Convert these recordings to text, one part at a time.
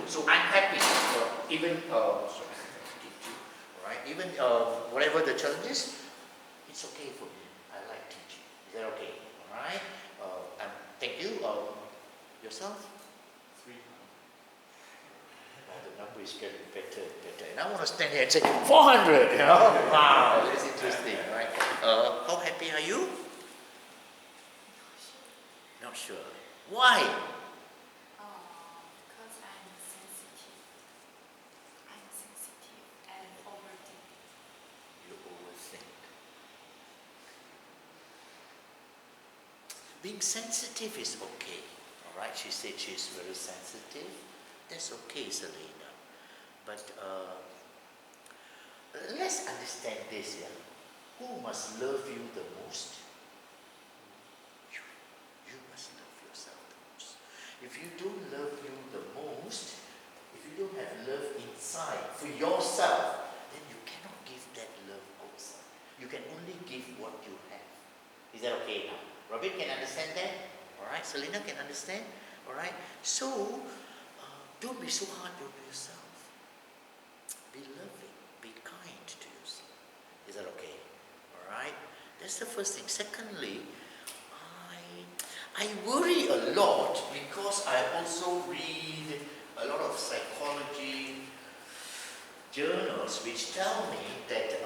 So I'm happy, even, sorry, alright, even whatever the challenges, it's okay for me. I like teaching. Is that okay? Alright? Thank you. Yourself? 300. The number is getting better and better. And I want to stand here and say 400, you know? Wow, that's interesting, right? How happy are you? Not sure. Why? Because I'm sensitive. I'm sensitive and overthink. You overthink. Being sensitive is okay. Alright, she said she's very sensitive. That's okay, Selena. But let's understand this, yeah. Who must love you the most? You must love yourself the most. If you don't love you the most, if you don't have love inside for yourself, then you cannot give that love outside. You can only give what you have. Is that okay now? Robin can understand that? Alright, Selena can understand? Alright, so don't be so hard on yourself. Be loving, be kind to yourself. Is that okay? Alright, that's the first thing. Secondly, I worry a lot because I also read a lot of psychology journals which tell me that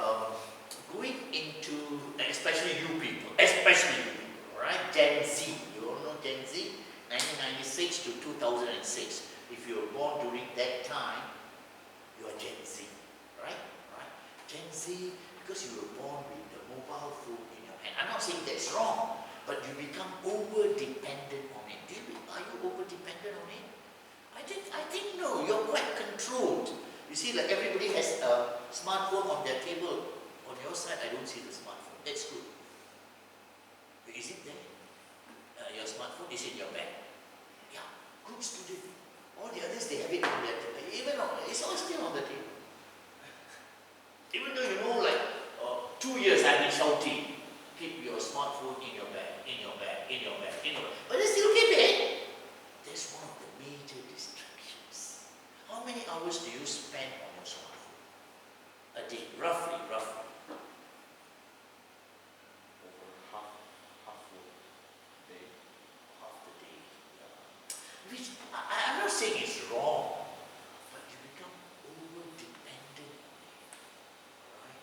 going into, especially you people, right? Gen Z, you all know Gen Z? 1996 to 2006. If you were born during that time, you are Gen Z, right? Gen Z, because you were born with the mobile phone in your hand. I'm not saying that's wrong, but you become over-dependent on it. Are you over-dependent on it? I think no, you're quite controlled. You see, like everybody has a smartphone on their table. On your side, I don't see the smartphone. That's good. Is it there? Your smartphone is in your bag. Yeah, good student. All the others, they have it on their table. Even it's all still on the table. Even though you know, like 2 years I've been shouting, keep your smartphone in your bag, in your bag, in your bag, in your bag. But they still keep it. That's one of the major distractions. How many hours do you spend on your smartphone? A day, roughly. Which I'm not saying it's wrong, but you become over-dependent on it. Right?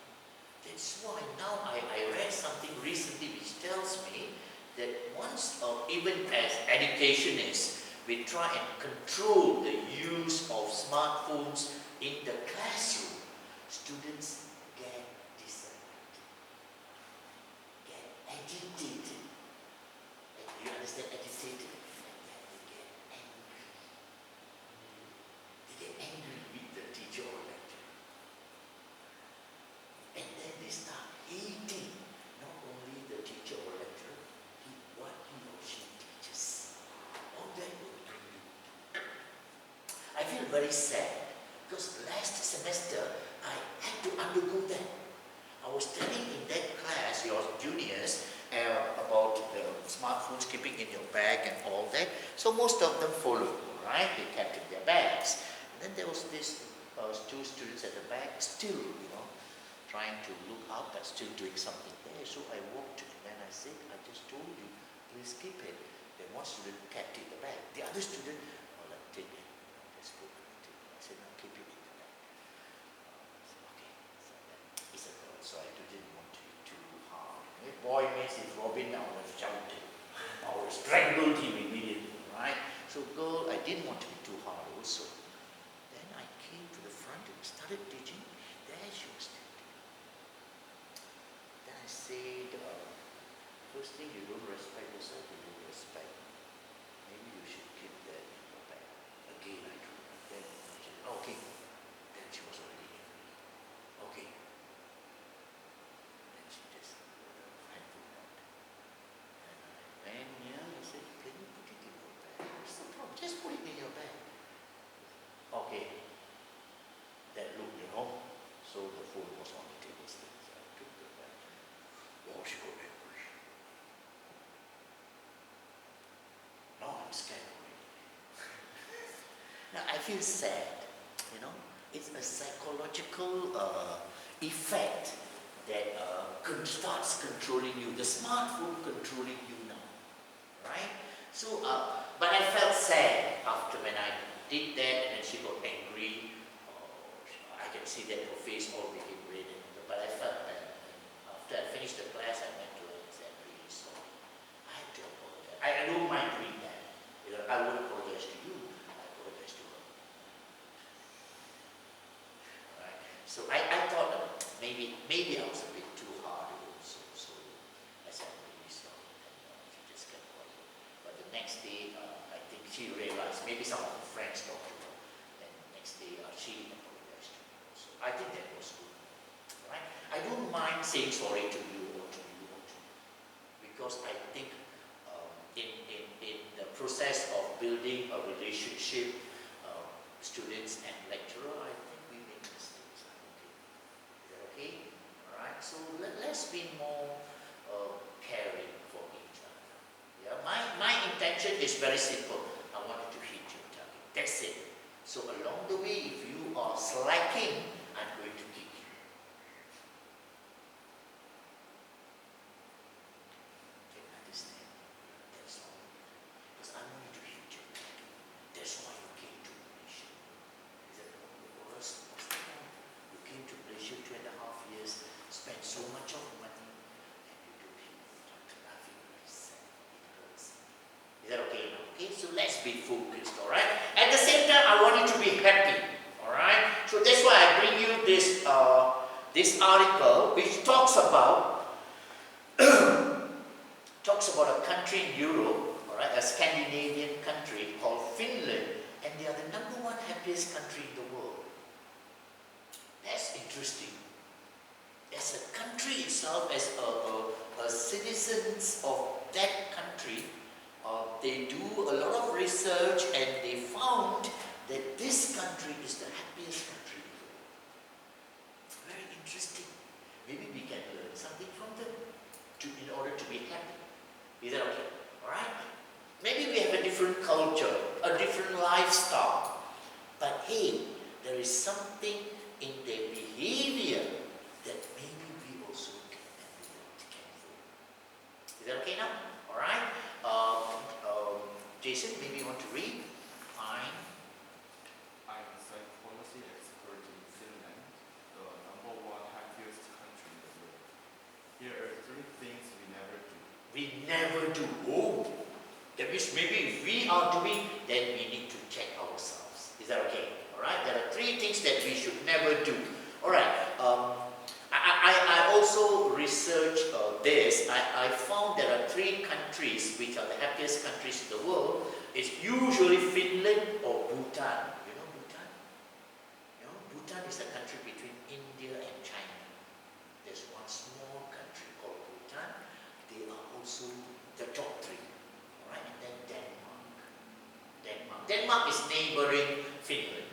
That's why now I read something recently which tells me that once, even as educationists, we try and control the use of smartphones in the classroom, students get disappointed, get agitated. Do you understand agitated? They get angry with the teacher or lecturer. And then they start hating not only the teacher or lecturer, what he or she teaches. All that will bring you down. I feel very sad because last semester I had to undergo that. I was studying in that class, your juniors, about the smartphones keeping in your bag and all that. So most of them followed, right? They kept in their bags. And then there was this two students at the back still, trying to look up and still doing something there. So I walked and then I said, I just told you, please keep it. Then one student kept it in the bag. The other student, take it. Let's go. I said, no, keep it in the bag. I said, okay. So then it's a girl, so I didn't want to be too hard. If boy means if Robin, I would have shouted. I would have strangled him immediately, right? So girl, I didn't want to be too hard also. Then I came to the front and started teaching. There she was standing. Then I said, first thing, you don't respect yourself, you don't respect me. Maybe you should keep that in your bag. Again, I told her. Then she said, okay. Then she was already angry. Okay. Then she just put her handphone out. And I went near and I said, can you put it in your bag? What's the problem? Just put it in your bag. Okay. That look, so the phone was on the table still. So I took the bag. Oh, she got angry. feel sad, you know. It's a psychological effect that starts controlling you. The smartphone controlling you now, right? So, but I felt sad after when I did that, and then she got angry. I can see that her face all became red, but I felt bad. After I finished the class, I went to her and said, "I'm really sorry. I had to apologize. I don't mind doing that. You know, I would apologize to you. I apologize to her." Right? So I thought maybe I was a bit too hard also. So I said, "I'm really sorry." And she just kept quiet. But the next day, I think she realized, maybe some of her friends talked to her. And the next day, she apologized to me. So I think that was good. Right? I don't mind saying sorry to you or to you or to you. Because I think in the process of building a relationship, students and lecturer, I think we make mistakes. I don't think. Is that okay? Alright? So let's be more caring for each other. Yeah? My intention is very simple. I want you to hit your target. That's it. So along the way, if you are slacking, I'm going to kick you. Can you understand? That's all. Because I want you to hit your target. That's why you came to Malaysia. Is that for us? What's the point? You came to Malaysia 2.5 years, spent so much of money, and you don't hit your target. I feel very sad. It hurts. Is that okay now? Okay, so let's be focused, alright? At the same time, I want you to be happy, alright? So that's why I bring you this this article which talks about a country in Europe, alright, a Scandinavian country called Finland, and they are the #1 happiest country in the world. That's interesting. As a country itself, as a citizens of that country, they do a lot of research and they found that this country is the happiest country in the world. Very interesting. Maybe we can learn something from them in order to be happy. Is that okay? Alright? Maybe we have a different culture, a different lifestyle. But hey, there is something in their behavior that maybe we also can follow. Is that okay now? Alright? Jason, maybe you want to read? Fine. I'm a psychology expert in Finland, the #1 happiest country in the world. Here are 3 things we never do. We never do. Oh, that means maybe if we are doing, then we need to check ourselves. Is that okay? Alright, there are 3 things that we should never do. Alright, I also researched this. I found there are 3 countries which are the happiest countries in the world. It's usually Finland or Bhutan. You know Bhutan? You know, Bhutan is a country between India and China. There's one small country called Bhutan. They are also the top 3. Alright, and then Denmark. Denmark is neighboring Finland.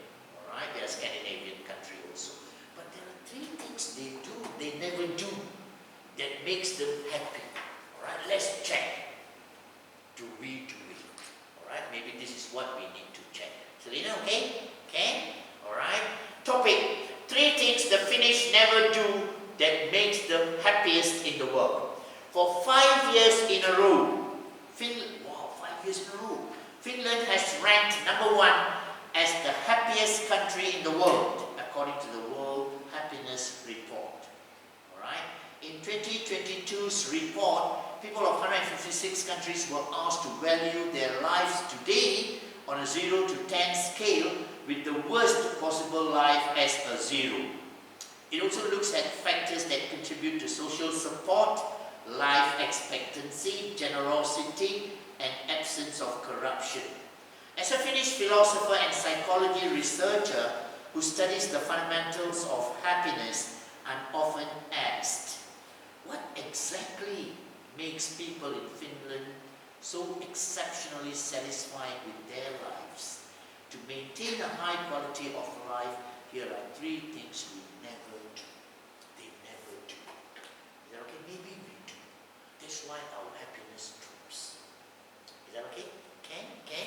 Alright, they are a Scandinavian country also. But there are 3 things they do, they never do, that makes them happy. Alright, let's check. Do we do it? Alright, maybe this is what we need to check. Selena, okay? Okay? Alright. Topic. 3 things the Finnish never do that makes them happiest in the world. For 5 years in a row, 5 years in a row, Finland has ranked #1 as the happiest country in the world, according to the World Happiness Report. Alright? In 2022's report, people of 156 countries were asked to value their lives today on a 0 to 10 scale, with the worst possible life as a 0. It also looks at factors that contribute to social support, life expectancy, generosity, and absence of corruption. As a Finnish philosopher and psychology researcher who studies the fundamentals of happiness, I'm often asked, what exactly makes people in Finland so exceptionally satisfied with their lives? To maintain a high quality of life, here are 3 things we never do. They never do. Is that okay? Maybe we do. That's why our happiness drops. Is that okay? Okay? Okay?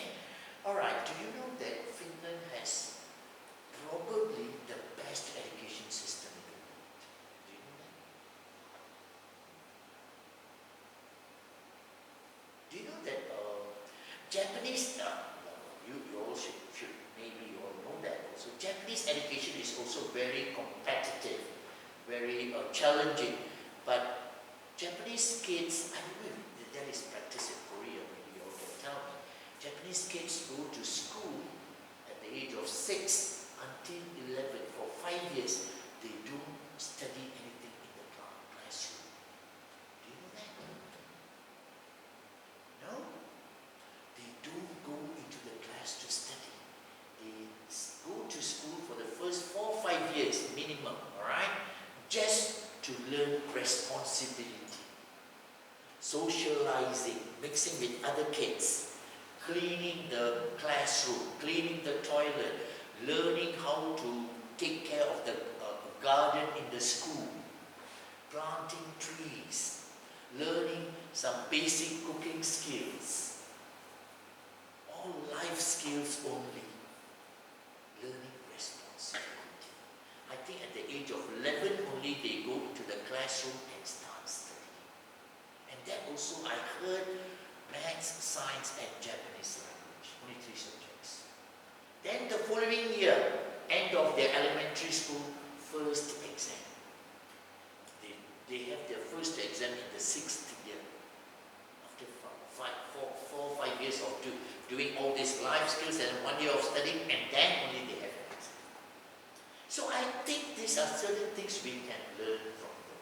Alright, do you know that Finland has Japanese, you all should, maybe you all know that also. Japanese education is also very competitive, very challenging. But Japanese kids, I don't know if that is practiced in Korea, maybe you all can tell me. Japanese kids go to school at the age of 6 until 11 for 5 years. They don't study anything in the classroom. Do you know that? No? They don't go into the class to study. They go to school for the first 4 or 5 years minimum, alright? Just to learn responsibility, socializing, mixing with other kids, cleaning the classroom, cleaning the toilet, learning how to take care of the garden in the school, planting trees, learning some basic cooking skills, all life skills only, learning responsibility. I think at the age of 11 only they go into the classroom and start studying. And that also I heard maths, science and Japanese language, only 3 subjects. Then the following year, end of their elementary school, first exam. They have their first exam in the 6th year. After 4 or 5 years of doing all these life skills and 1 year of studying, and then only they have an exam. So I think these are certain things we can learn from them.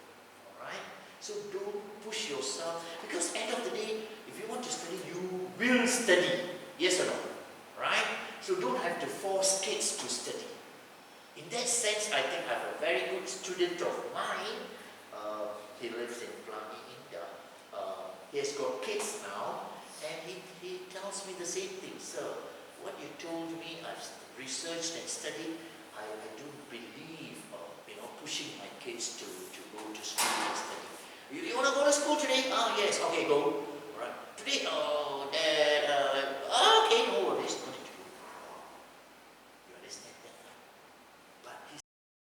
Alright? So don't push yourself, because end of the day, if you want to study, you will study. Yes or no? Right? So don't have to force kids to study. In that sense, I think I have a very good student of mine. He lives in Plangi, India. He has got kids now, and he tells me the same thing. Sir, what you told me, I've researched and studied. I don't believe pushing my kids to go to school and study. You want to go to school today? Oh yes, okay, go.